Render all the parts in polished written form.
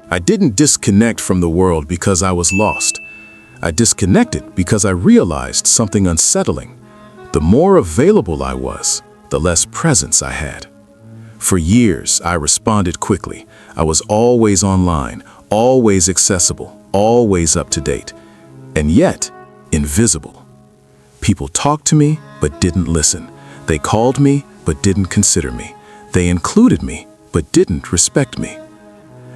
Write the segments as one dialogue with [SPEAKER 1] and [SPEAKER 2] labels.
[SPEAKER 1] I didn't disconnect from the world because I was lost. I disconnected because I realized something unsettling. The more available I was, the less presence I had. For years, I responded quickly. I was always online, always accessible, always up to date, and yet invisible. People talked to me, but didn't listen. They called me, but didn't consider me. They included me, but didn't respect me.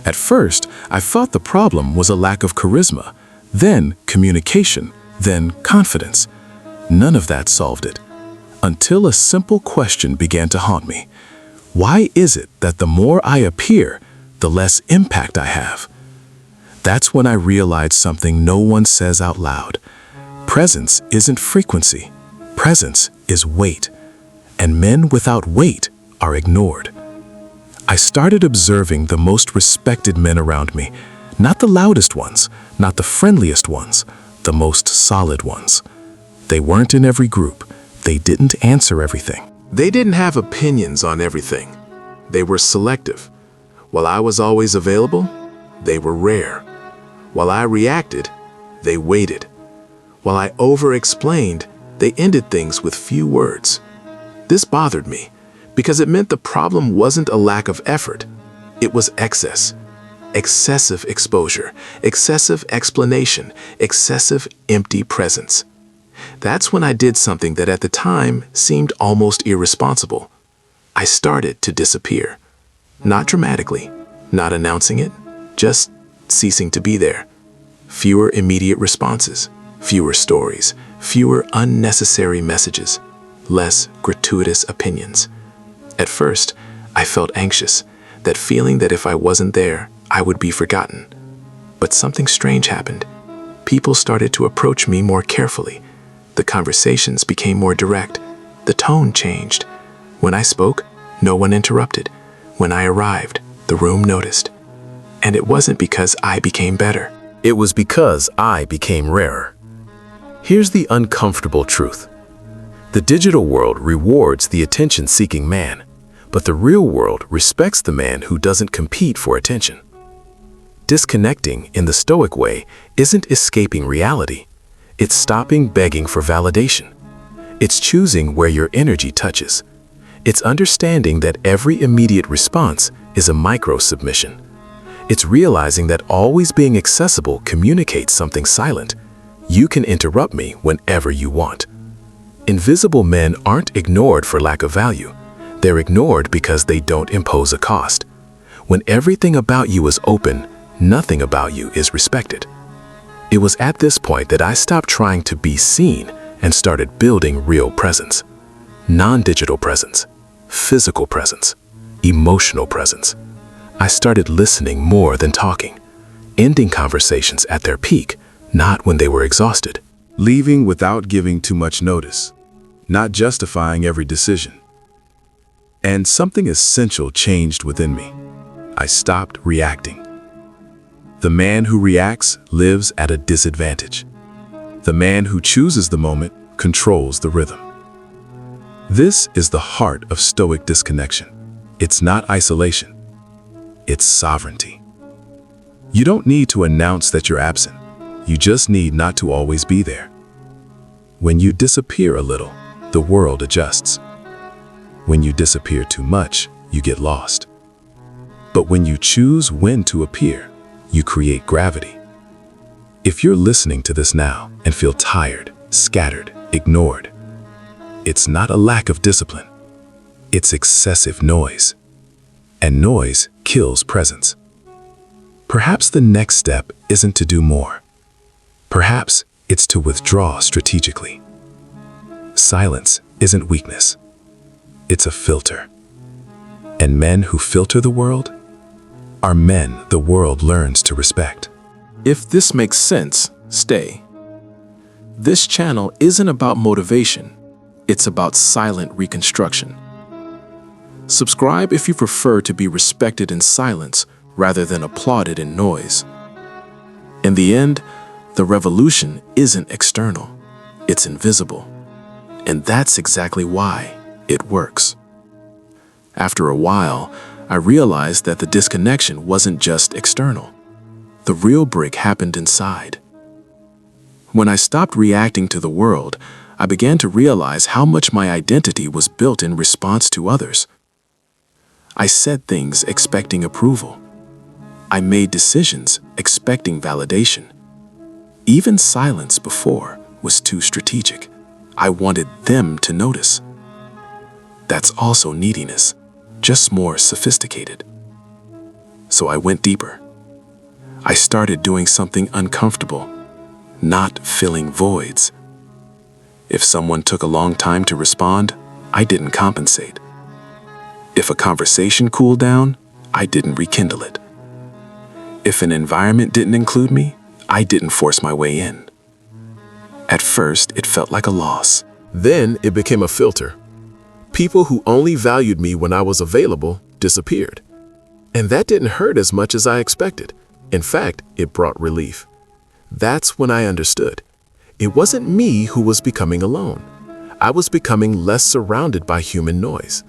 [SPEAKER 1] At first, I thought the problem was a lack of charisma, then communication, then confidence. None of that solved it. Until a simple question began to haunt me. Why is it that the more I appear, the less impact I have? That's when I realized something no one says out loud. Presence isn't frequency. Presence is weight. And men without weight are ignored. I started observing the most respected men around me, not the loudest ones, not the friendliest ones, the most solid ones. They weren't in every group. They didn't answer everything.
[SPEAKER 2] They didn't have opinions on everything. They were selective. While I was always available, they were rare. While I reacted, they waited. While I over-explained, they ended things with few words. This bothered me, because it meant the problem wasn't a lack of effort. It was excess. Excessive exposure, excessive explanation, excessive empty presence. That's when I did something that at the time seemed almost irresponsible. I started to disappear. Not dramatically, not announcing it, just ceasing to be there. Fewer immediate responses, fewer stories, fewer unnecessary messages, less gratuitous opinions. At first, I felt anxious, that feeling that if I wasn't there, I would be forgotten. But something strange happened. People started to approach me more carefully. The conversations became more direct. The tone changed. When I spoke, no one interrupted. When I arrived, the room noticed. And it wasn't because I became better.
[SPEAKER 3] It was because I became rarer. Here's the uncomfortable truth. The digital world rewards the attention-seeking man, but the real world respects the man who doesn't compete for attention. Disconnecting in the Stoic way isn't escaping reality. It's stopping begging for validation. It's choosing where your energy touches. It's understanding that every immediate response is a micro-submission. It's realizing that always being accessible communicates something silent. You can interrupt me whenever you want. Invisible men aren't ignored for lack of value. They're ignored because they don't impose a cost. When everything about you is open, nothing about you is respected. It was at this point that I stopped trying to be seen and started building real presence. Non-digital presence, physical presence, emotional presence. I started listening more than talking, ending conversations at their peak, not when they were exhausted.
[SPEAKER 1] Leaving without giving too much notice, not justifying every decision. And something essential changed within me. I stopped reacting. The man who reacts lives at a disadvantage. The man who chooses the moment controls the rhythm. This is the heart of Stoic disconnection. It's not isolation. It's sovereignty. You don't need to announce that you're absent. You just need not to always be there. When you disappear a little, the world adjusts. When you disappear too much, you get lost. But when you choose when to appear, you create gravity. If you're listening to this now and feel tired, scattered, ignored, it's not a lack of discipline. It's excessive noise. And noise kills presence. Perhaps the next step isn't to do more. Perhaps it's to withdraw strategically. Silence isn't weakness. It's a filter. And men who filter the world are men the world learns to respect.
[SPEAKER 2] If this makes sense, stay. This channel isn't about motivation. It's about silent reconstruction. Subscribe if you prefer to be respected in silence rather than applauded in noise. In the end, the revolution isn't external. It's invisible. And that's exactly why it works. After a while, I realized that the disconnection wasn't just external. the real break happened inside. When I stopped reacting to the world, I began to realize how much my identity was built in response to others. I said things expecting approval. I made decisions expecting validation. Even silence before was too strategic. I wanted them to notice. That's also neediness, just more sophisticated. So I went deeper. I started doing something uncomfortable, not filling voids. If someone took a long time to respond, I didn't compensate. If a conversation cooled down, I didn't rekindle it. If an environment didn't include me, I didn't force my way in. At first, it felt like a loss.
[SPEAKER 3] Then it became a filter. People who only valued me when I was available disappeared. And that didn't hurt as much as I expected. In fact, it brought relief. That's when I understood. It wasn't me who was becoming alone. I was becoming less surrounded by human noise.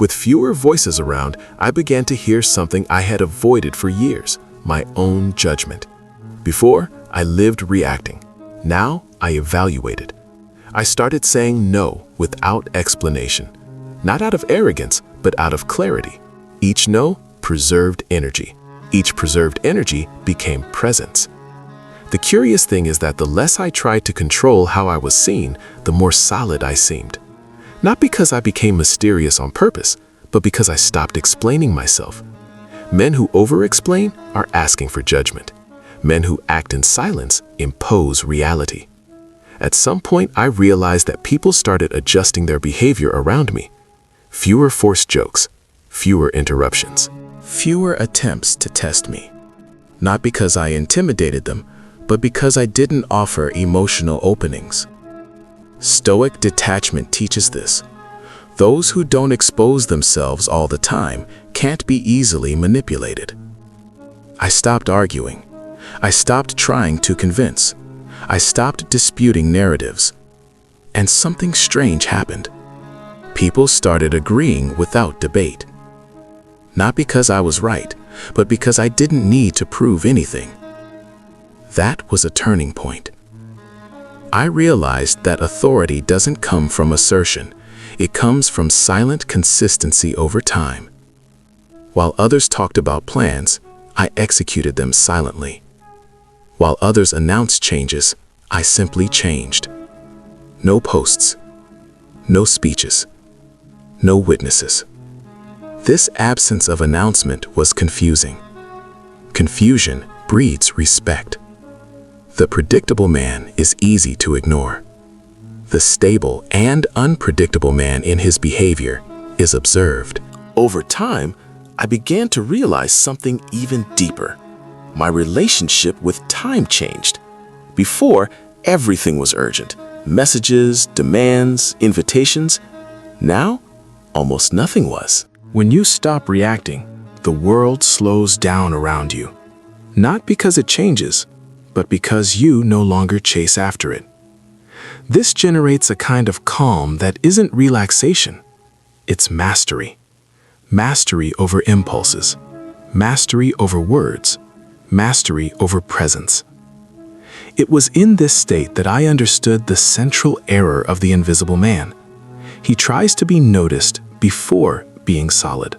[SPEAKER 3] With fewer voices around, I began to hear something I had avoided for years, my own judgment. Before, I lived reacting. Now, I evaluated. I started saying no without explanation. Not out of arrogance, but out of clarity. Each no preserved energy. Each preserved energy became presence. The curious thing is that the less I tried to control how I was seen, the more solid I seemed. Not because I became mysterious on purpose, but because I stopped explaining myself. Men who over-explain are asking for judgment. Men who act in silence impose reality. At some point, I realized that people started adjusting their behavior around me. Fewer forced jokes, fewer interruptions, fewer attempts to test me. Not because I intimidated them, but because I didn't offer emotional openings. Stoic detachment teaches this. Those who don't expose themselves all the time can't be easily manipulated. I stopped arguing. I stopped trying to convince. I stopped disputing narratives. And something strange happened. People started agreeing without debate. Not because I was right, but because I didn't need to prove anything. That was a turning point. I realized that authority doesn't come from assertion. It comes from silent consistency over time. While others talked about plans, I executed them silently. While others announced changes, I simply changed. No posts, no speeches, no witnesses. This absence of announcement was confusing. Confusion breeds respect. The predictable man is easy to ignore. The stable and unpredictable man in his behavior is observed. Over time, I began to realize something even deeper. My relationship with time changed. Before, everything was urgent. Messages, demands, invitations. Now, almost nothing was. When you stop reacting, the world slows down around you. Not because it changes, but because you no longer chase after it. This generates a kind of calm that isn't relaxation. It's mastery. Mastery over impulses. Mastery over words. Mastery over presence. It was in this state that I understood the central error of the invisible man. He tries to be noticed before being solid.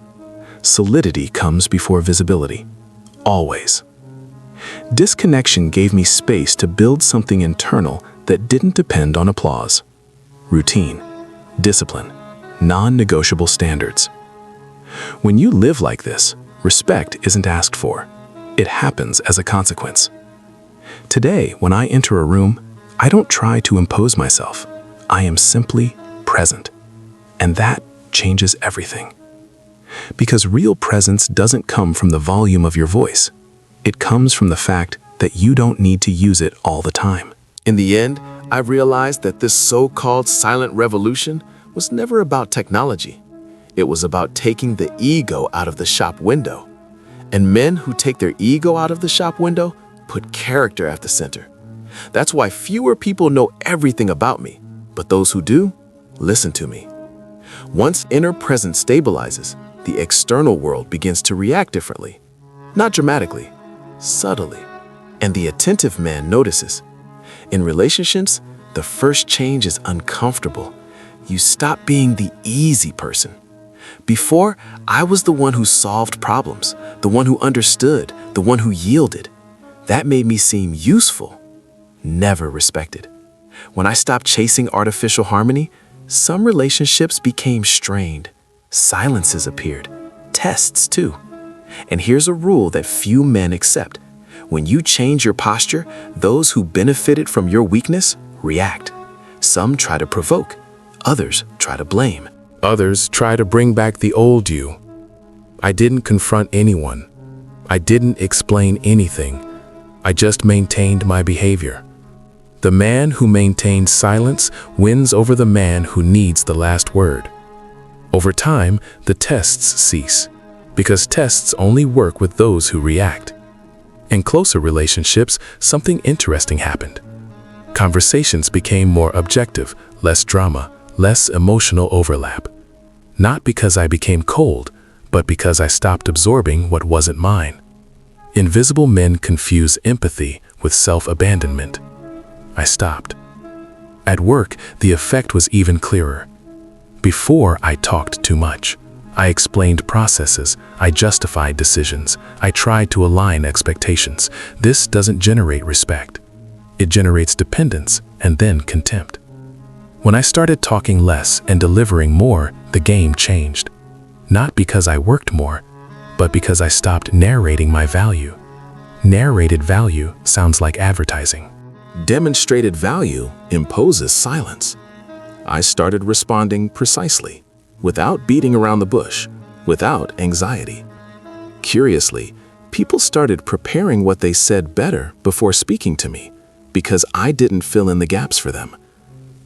[SPEAKER 3] Solidity comes before visibility. Always. Disconnection gave me space to build something internal that didn't depend on applause. Routine, discipline, non-negotiable standards. When you live like this, respect isn't asked for. It happens as a consequence. Today, when I enter a room, I don't try to impose myself. I am simply present. And that changes everything. Because real presence doesn't come from the volume of your voice. It comes from the fact that you don't need to use it all the time. In the end, I realized that this so-called silent revolution was never about technology. It was about taking the ego out of the shop window. And men who take their ego out of the shop window put character at the center. That's why fewer people know everything about me, but those who do, listen to me. Once inner presence stabilizes, the external world begins to react differently. Not dramatically, subtly. and the attentive man notices. In relationships, the first change is uncomfortable. You stop being the easy person. Before, I was the one who solved problems, the one who understood, the one who yielded. That made me seem useful, never respected. When I stopped chasing artificial harmony, some relationships became strained. Silences appeared, tests too. And here's a rule that few men accept. When you change your posture, those who benefited from your weakness react. Some try to provoke, others try to blame.
[SPEAKER 2] Others try to bring back the old you. I didn't confront anyone. I didn't explain anything. I just maintained my behavior. The man who maintains silence wins over the man who needs the last word. Over time, the tests cease, because tests only work with those who react. In closer relationships, something interesting happened. Conversations became more objective, less drama, less emotional overlap. Not because I became cold, but because I stopped absorbing what wasn't mine. Invisible men confuse empathy with self-abandonment. I stopped. At work, the effect was even clearer. Before, I talked too much. I explained processes, I justified decisions, I tried to align expectations. This doesn't generate respect. It generates dependence and then contempt. When I started talking less and delivering more, the game changed. Not because I worked more, but because I stopped narrating my value. Narrated value sounds like advertising.
[SPEAKER 3] Demonstrated value imposes silence. I started responding precisely, without beating around the bush, without anxiety. Curiously, people started preparing what they said better before speaking to me, because I didn't fill in the gaps for them.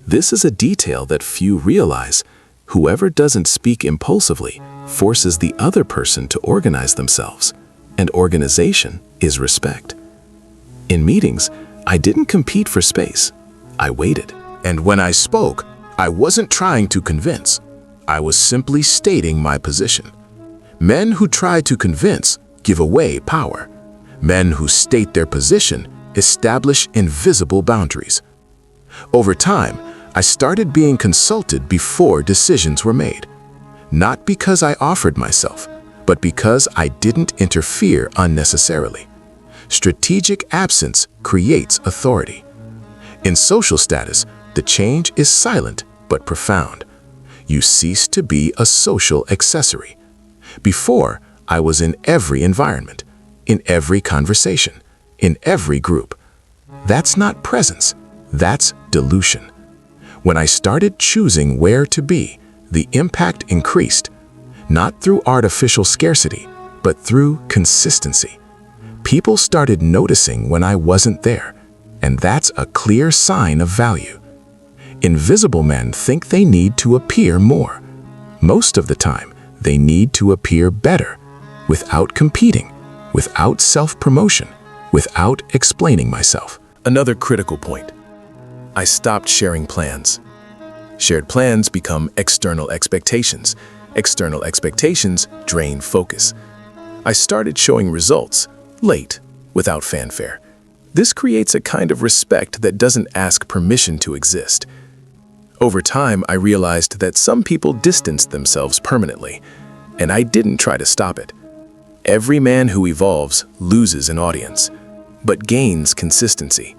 [SPEAKER 3] This is a detail that few realize. Whoever doesn't speak impulsively forces the other person to organize themselves, and organization is respect. In meetings, I didn't compete for space. I waited.
[SPEAKER 1] And when I spoke, I wasn't trying to convince. I was simply stating my position. Men who try to convince give away power. Men who state their position establish invisible boundaries. Over time, I started being consulted before decisions were made. Not because I offered myself, but because I didn't interfere unnecessarily. Strategic absence creates authority. In social status, the change is silent but profound. You cease to be a social accessory. Before, I was in every environment, in every conversation, in every group. That's not presence, that's dilution. When I started choosing where to be, the impact increased, not through artificial scarcity, but through consistency. People started noticing when I wasn't there, and that's a clear sign of value. Invisible men think they need to appear more. Most of the time, they need to appear better, without competing, without self-promotion, without explaining myself.
[SPEAKER 3] Another critical point. I stopped sharing plans. Shared plans become external expectations. External expectations drain focus. I started showing results, late, without fanfare. This creates a kind of respect that doesn't ask permission to exist. Over time, I realized that some people distanced themselves permanently, and I didn't try to stop it. Every man who evolves loses an audience, but gains consistency.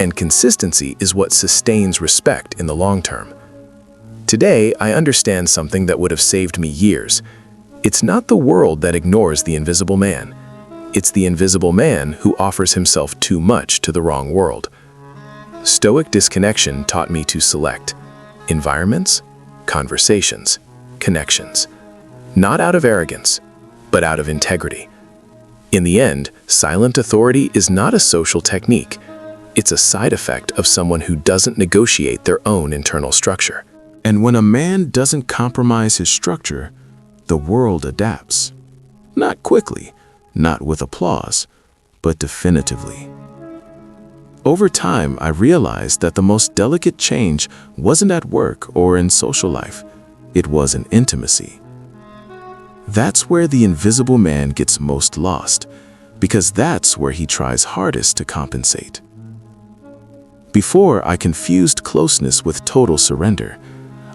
[SPEAKER 3] And consistency is what sustains respect in the long term. Today, I understand something that would have saved me years. It's not the world that ignores the invisible man. It's the invisible man who offers himself too much to the wrong world. Stoic disconnection taught me to select environments, conversations, connections, not out of arrogance, but out of integrity. In the end, silent authority is not a social technique. It's a side effect of someone who doesn't negotiate their own internal structure.
[SPEAKER 1] And when a man doesn't compromise his structure, the world adapts. Not quickly, not with applause, but definitively. Over time, I realized that the most delicate change wasn't at work or in social life. It was in intimacy. That's where the invisible man gets most lost,
[SPEAKER 3] because that's where he tries hardest to compensate. Before, I confused closeness with total surrender.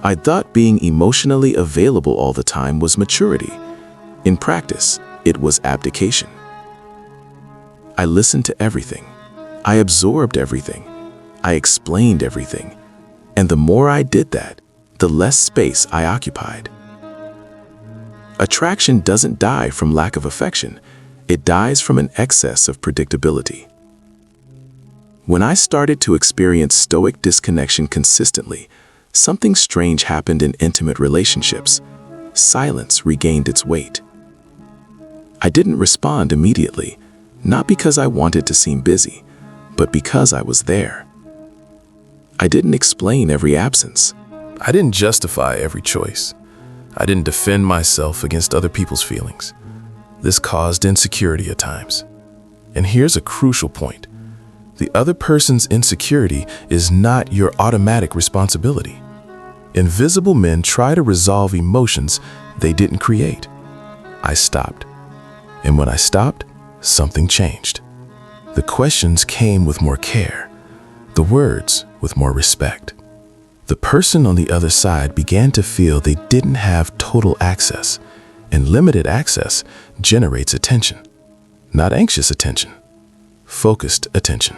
[SPEAKER 3] I thought being emotionally available all the time was maturity. In practice, it was abdication. I listened to everything. I absorbed everything. I explained everything. And the more I did that, the less space I occupied. Attraction doesn't die from lack of affection. It dies from an excess of predictability. When I started to experience stoic disconnection consistently, something strange happened in intimate relationships. Silence regained its weight. I didn't respond immediately, not because I wanted to seem busy, but because I was there. I didn't explain every absence.
[SPEAKER 2] I didn't justify every choice. I didn't defend myself against other people's feelings. This caused insecurity at times. And here's a crucial point. The other person's insecurity is not your automatic responsibility. Invisible men try to resolve emotions they didn't create. I stopped. And when I stopped, something changed. The questions came with more care. The words with more respect. The person on the other side began to feel they didn't have total access, and limited access generates attention. Not anxious attention, focused attention.